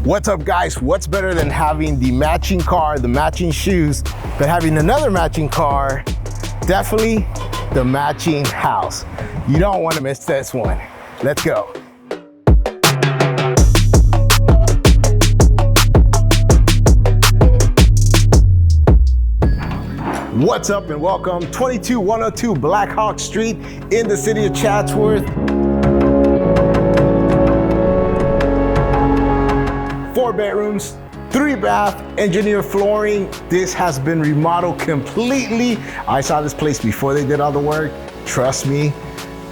What's up, guys? What's better than having the matching car, the matching shoes, but having another matching car? Definitely the matching house. You don't want to miss this one. Let's go. What's up and welcome. 22102 Black Hawk Street in the city of Chatsworth. 4 bedrooms, 3 bath, engineered flooring. This has been remodeled completely. I saw this place before they did all the work. Trust me,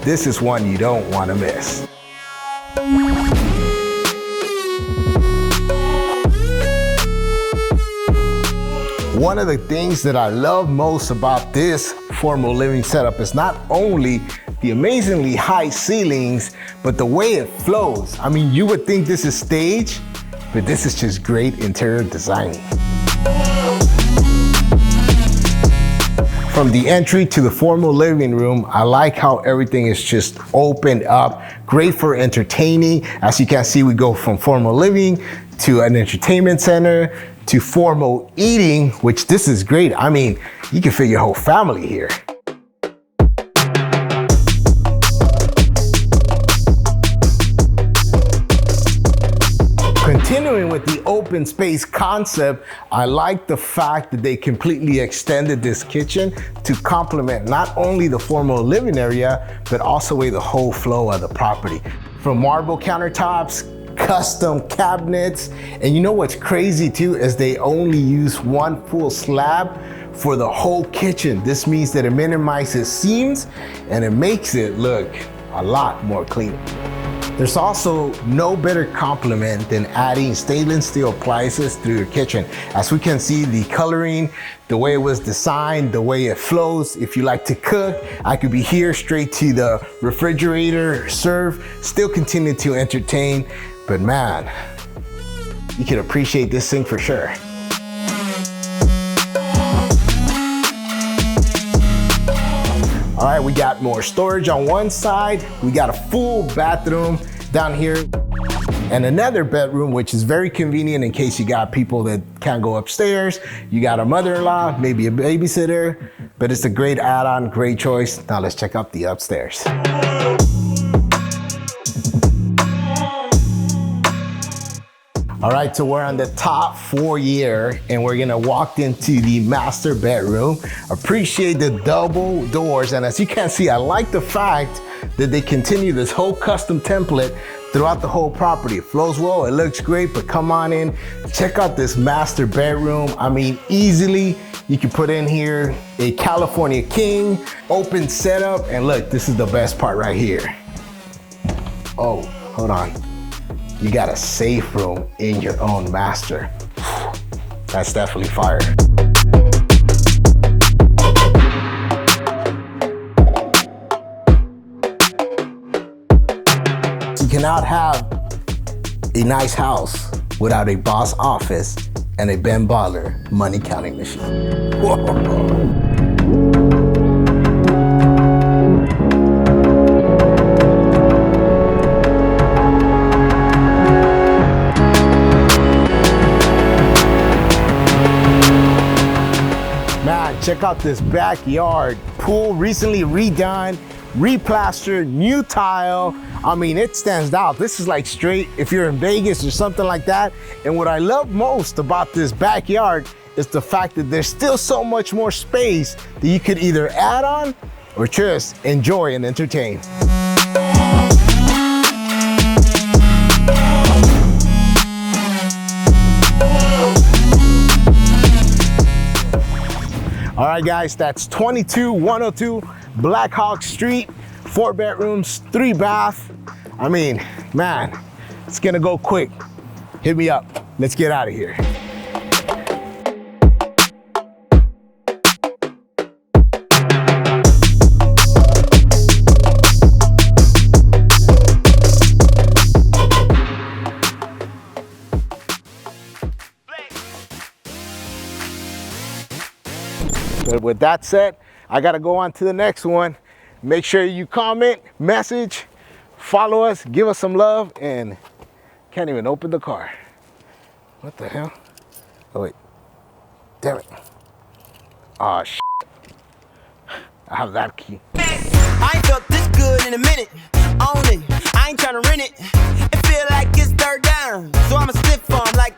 this is one you don't want to miss. One of the things that I love most about this formal living setup is not only the amazingly high ceilings, but the way it flows. I mean, you would think this is staged, but this is just great interior designing. From the entry to the formal living room, I like how everything is just opened up, great for entertaining. As you can see, we go from formal living to an entertainment center to formal eating, which this is great. I mean, you can fit your whole family here. Continuing with the open space concept, I like the fact that they completely extended this kitchen to complement not only the formal living area, but also the whole flow of the property. From marble countertops, custom cabinets, and you know what's crazy too is they only use one full slab for the whole kitchen. This means that it minimizes seams and it makes it look a lot more clean. There's also no better compliment than adding stainless steel appliances through your kitchen. As we can see, the coloring, the way it was designed, the way it flows. If you like to cook, I could be here straight to the refrigerator, serve, still continue to entertain. But man, you can appreciate this thing for sure. All right, we got more storage on one side. We got a full bathroom down here and another bedroom, which is very convenient in case you got people that can't go upstairs. You got a mother-in-law, maybe a babysitter, but it's a great add-on, great choice. Now let's check out the upstairs. All right, so we're on the top foyer and we're gonna walk into the master bedroom. Appreciate the double doors. And as you can see, I like the fact that they continue this whole custom template throughout the whole property. It flows well, it looks great, but come on in, check out this master bedroom. I mean, easily you can put in here a California king, open setup, and look, this is the best part right here. Oh, hold on. You got a safe room in your own master. That's definitely fire. You cannot have a nice house without a boss office and a Ben Baller money counting machine. Whoa. Check out this backyard. Pool recently redone, re-plastered, new tile. I mean, it stands out. This is like straight if you're in Vegas or something like that. And what I love most about this backyard is the fact that there's still so much more space that you could either add on or just enjoy and entertain. All right, guys, that's 22102 Black Hawk Street, 4 bedrooms, 3 bath. I mean, man, it's gonna go quick. Hit me up. Let's get out of here. But with that said, I gotta go on to the next one. Make sure you comment, message, follow us, give us some love, and can't even open the car. What the hell? Oh wait, damn it. Oh shit. I have that key. I ain't felt this good in a minute. Own it, I ain't tryna rent it. It feel like it's third down, so I'ma stiff arm like